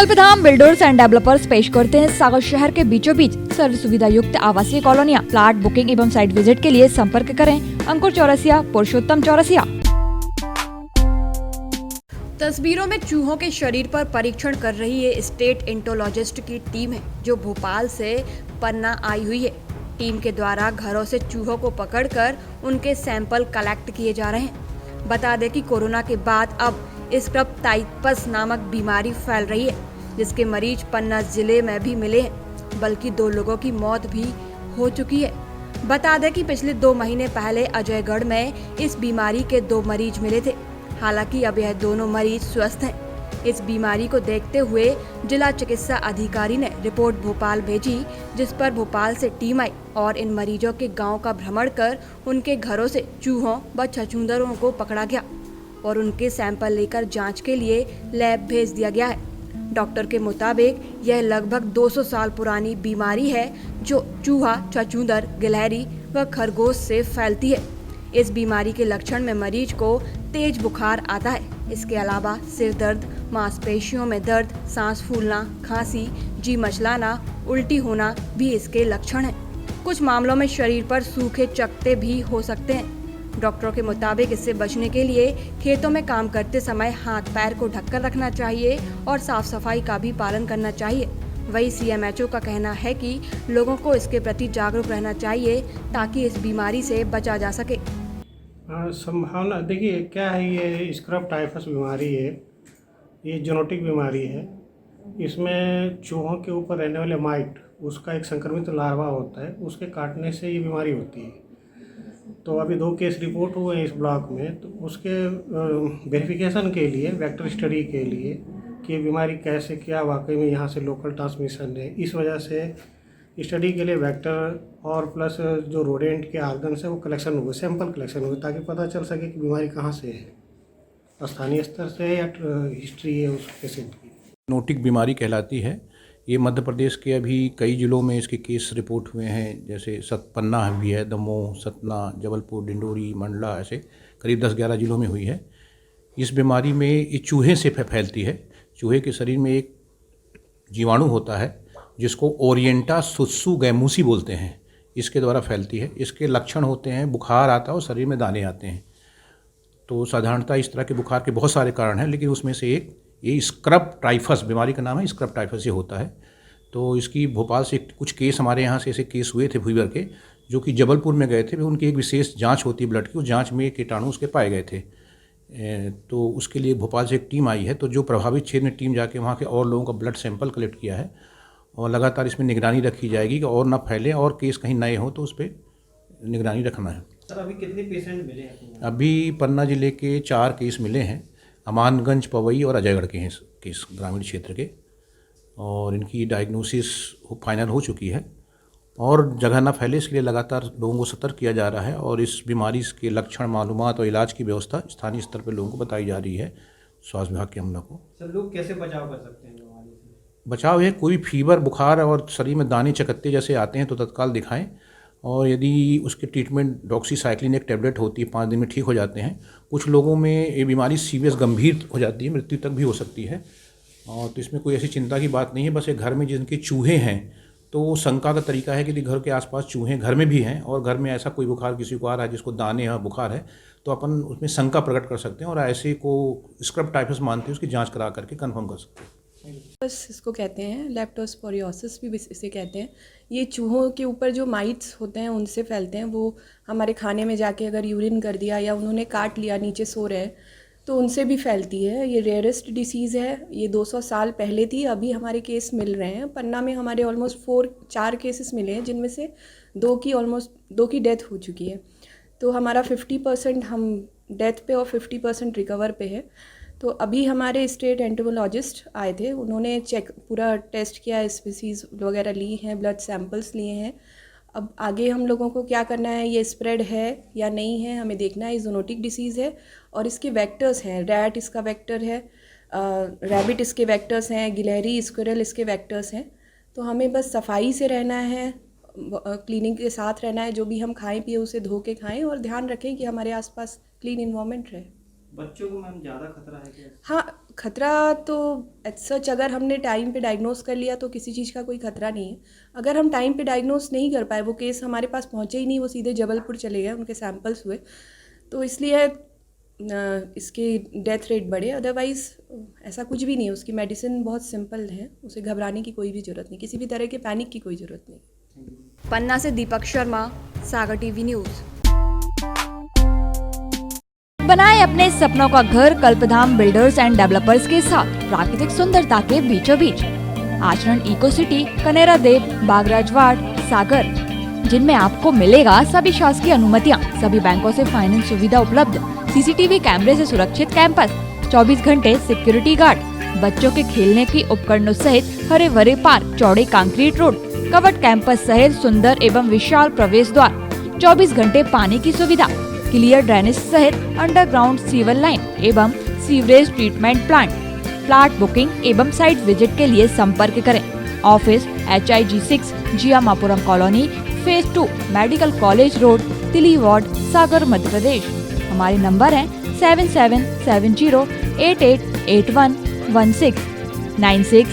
कल्पधाम builders and developers पेश करते हैं सागर शहर के बीचों बीच सर्व सुविधा युक्त आवासीय कॉलोनियां। फ्लैट बुकिंग एवं साइट विजिट के लिए संपर्क करें अंकुर चौरसिया, पुरुषोत्तम चौरसिया। तस्वीरों में चूहों के शरीर पर परीक्षण कर रही है स्टेट एंटोलॉजिस्ट की टीम है, जो भोपाल से पन्ना आई हुई है। टीम के द्वारा घरों से चूहों को पकड़कर उनके सैंपल कलेक्ट किए जा रहे हैं। बता दें कि कोरोना के बाद अब स्क्रब टाइफस नामक बीमारी फैल रही है, जिसके मरीज पन्ना जिले में भी मिले हैं, बल्कि 2 लोगों की मौत भी हो चुकी है। बता दें कि पिछले 2 महीने पहले अजयगढ़ में इस बीमारी के 2 मरीज मिले थे। हालांकि अब यह दोनों मरीज स्वस्थ हैं। इस बीमारी को देखते हुए जिला चिकित्सा अधिकारी ने रिपोर्ट भोपाल भेजी, जिस पर भोपाल से टीम आई और इन मरीजों के गांव का भ्रमण कर उनके घरों से चूहों व छछूंदरों को पकड़ा गया और उनके सैंपल लेकर जांच के लिए लैब भेज दिया गया है। डॉक्टर के मुताबिक यह लगभग 200 साल पुरानी बीमारी है, जो चूहा, छछूंदर, गिलहरी व खरगोश से फैलती है। इस बीमारी के लक्षण में मरीज को तेज बुखार आता है। इसके अलावा सिर दर्द, मांसपेशियों में दर्द, सांस फूलना, खांसी, जी मचलाना, उल्टी होना भी इसके लक्षण हैं। कुछ मामलों में शरीर पर सूखे चकत्ते भी हो सकते हैं। डॉक्टरों के मुताबिक इससे बचने के लिए खेतों में काम करते समय हाथ पैर को ढककर रखना चाहिए और साफ सफाई का भी पालन करना चाहिए। वही CMHO का कहना है कि लोगों को इसके प्रति जागरूक रहना चाहिए, ताकि इस बीमारी से बचा जा सके। संभावना देखिए क्या है, ये स्क्रब टाइफस बीमारी है, ये जेनेटिक बीमारी है। इसमें चूहों के ऊपर रहने वाले माइट, उसका एक संक्रमित लार्वा होता है, उसके काटने से ये बीमारी होती है। तो अभी 2 केस रिपोर्ट हुए हैं इस ब्लॉक में, तो उसके वेरिफिकेशन के लिए, वेक्टर स्टडी के लिए कि बीमारी कैसे, क्या वाकई में यहाँ से लोकल ट्रांसमिशन है, इस वजह से स्टडी के लिए वेक्टर और प्लस जो रोडेंट के ऑर्गन्स है वो कलेक्शन हुए, सैंपल कलेक्शन हुए, ताकि पता चल सके कि बीमारी कहाँ से है, स्थानीय स्तर से या हिस्ट्री है उस पेशेंट की। जेनेटिक बीमारी कहलाती है। ये मध्य प्रदेश के अभी कई जिलों में इसके केस रिपोर्ट हुए हैं, जैसे पन्ना भी है, दमोह, सतना, जबलपुर, डिंडोरी, मंडला, ऐसे करीब 10-11 जिलों में हुई है। इस बीमारी में ये चूहे से फैलती है। चूहे के शरीर में एक जीवाणु होता है जिसको ओरिएंटा सुत्सु गैमुसी बोलते हैं, इसके द्वारा फैलती है। इसके लक्षण होते हैं, बुखार आता है और शरीर में दाने आते हैं। तो साधारणतः इस तरह के बुखार के बहुत सारे कारण हैं, लेकिन उसमें से एक ये स्क्रब टाइफस बीमारी का नाम है, स्क्रब टाइफस ये होता है। तो इसकी भोपाल से कुछ केस हमारे यहाँ से ऐसे केस हुए थे फीवर के, जो कि जबलपुर में गए थे। उनकी एक विशेष जांच होती है ब्लड की, उस जांच में कीटाणु उसके पाए गए थे। तो उसके लिए भोपाल से एक टीम आई है, तो जो प्रभावित क्षेत्र में टीम जाके वहाँ के और लोगों का ब्लड सैंपल कलेक्ट किया है और लगातार इसमें निगरानी रखी जाएगी कि और ना फैले और केस कहीं नए हो, तो उस पर निगरानी रखना है। सर, अभी कितने पेशेंट मिले हैं? अभी पन्ना जिले के 4 केस मिले हैं, अमानगंज, पवई और अजयगढ़ के हैं केस, ग्रामीण क्षेत्र के, और इनकी डायग्नोसिस फाइनल हो चुकी है। और जगह न फैले इसके लिए लगातार लोगों को सतर्क किया जा रहा है और इस बीमारी के लक्षण, मालूमात और इलाज की व्यवस्था स्थानीय स्तर पर लोगों को बताई जा रही है, स्वास्थ्य विभाग के अमला को। सर, लोग कैसे बचाव कर सकते हैं बीमारी से? बचाव है, कोई फीवर, बुखार और शरीर में दाने चकत्ते जैसे आते हैं तो तत्काल दिखाएं, और यदि उसके ट्रीटमेंट डॉक्सीसाइक्लिन एक टैबलेट होती है, 5 दिन में ठीक हो जाते हैं। कुछ लोगों में ये बीमारी सीरियस गंभीर हो जाती है, मृत्यु तक भी हो सकती है। और तो इसमें कोई ऐसी चिंता की बात नहीं है। बस एक घर में जिनके चूहे हैं, तो शंका का तरीका है कि यदि घर के आसपास चूहे घर में भी हैं और घर में ऐसा कोई बुखार किसी को आ रहा है जिसको दाने या बुखार है, तो अपन उसमें शंका प्रकट कर सकते हैं और ऐसे को स्क्रब टाइफस मानते हैं, उसकी जाँच करा करके कन्फर्म कर सकते हैं। बस इसको कहते हैं, लेप्टोस्पोरियोसिस भी इसे कहते हैं। ये चूहों के ऊपर जो माइट्स होते हैं उनसे फैलते हैं। वो हमारे खाने में जाके अगर यूरिन कर दिया या उन्होंने काट लिया, नीचे सो रहे हैं, तो उनसे भी फैलती है। ये रेयरेस्ट डिसीज़ है। ये 200 साल पहले थी, अभी हमारे केस मिल रहे हैं। पन्ना में हमारे ऑलमोस्ट 4 केसेस मिले हैं, जिनमें से 2 की डेथ हो चुकी है। तो हमारा 50% हम डेथ पे और 50% रिकवर पे है। तो अभी हमारे स्टेट एंटोमोलॉजिस्ट आए थे, उन्होंने पूरा टेस्ट किया, स्पीसीज़ वगैरह ली हैं, ब्लड सैंपल्स लिए हैं। अब आगे हम लोगों को क्या करना है, ये स्प्रेड है या नहीं है, हमें देखना है। ये ज़ूनोटिक डिसीज़ है और इसके वेक्टर्स हैं। रैट इसका वेक्टर है, रैबिट इसके वेक्टर्स हैं, गिलहरी, स्क्विरल इसके वेक्टर्स हैं। तो हमें बस सफाई से रहना है, क्लीनिंग के साथ रहना है। जो भी हम खाएं पिए उसे धो के खाएं और ध्यान रखें कि हमारे आसपास क्लीन इन्वायरमेंट रहे। बच्चों को मैम ज़्यादा खतरा है क्या? हाँ, खतरा तो एज सच अगर हमने टाइम पे डायग्नोस कर लिया तो किसी चीज़ का कोई खतरा नहीं है। अगर हम टाइम पे डायग्नोस नहीं कर पाए, वो केस हमारे पास पहुँचे ही नहीं, वो सीधे जबलपुर चले गए, उनके सैंपल्स हुए, तो इसलिए इसके डेथ रेट बढ़े। अदरवाइज़ ऐसा कुछ भी नहीं है, उसकी मेडिसिन बहुत सिंपल है, उसे घबराने की कोई भी ज़रूरत नहीं, किसी भी तरह के पैनिक की कोई ज़रूरत नहीं। पन्ना से दीपक शर्मा, सागर टीवी न्यूज़। बनाएं अपने सपनों का घर कल्पधाम बिल्डर्स एंड डेवलपर्स के साथ प्राकृतिक सुंदरता के बीचों बीच। आचरण इको सिटी, कनेरा देव, बागराजवाड़, सागर, जिनमें आपको मिलेगा सभी शासकीय अनुमतियां, सभी बैंकों से फाइनेंस सुविधा उपलब्ध, सीसीटीवी कैमरे से सुरक्षित कैंपस, 24 घंटे सिक्योरिटी गार्ड, बच्चों के खेलने की उपकरणों सहित हरे भरे पार्क, चौड़े कंक्रीट रोड, कवर्ड कैंपस सहित सुंदर एवं विशाल प्रवेश द्वार, 24 घंटे पानी की सुविधा, क्लियर ड्रेनेज सहित अंडरग्राउंड सीवर लाइन एवं sewerage treatment plant. Plot booking एवं साइट विजिट के लिए संपर्क करें। Office HIG 6, Jiyamapuram colony, phase 2, medical college road, Tili ward, Sagar, Madhya Pradesh. हमारे नंबर हैं 7770888116, 96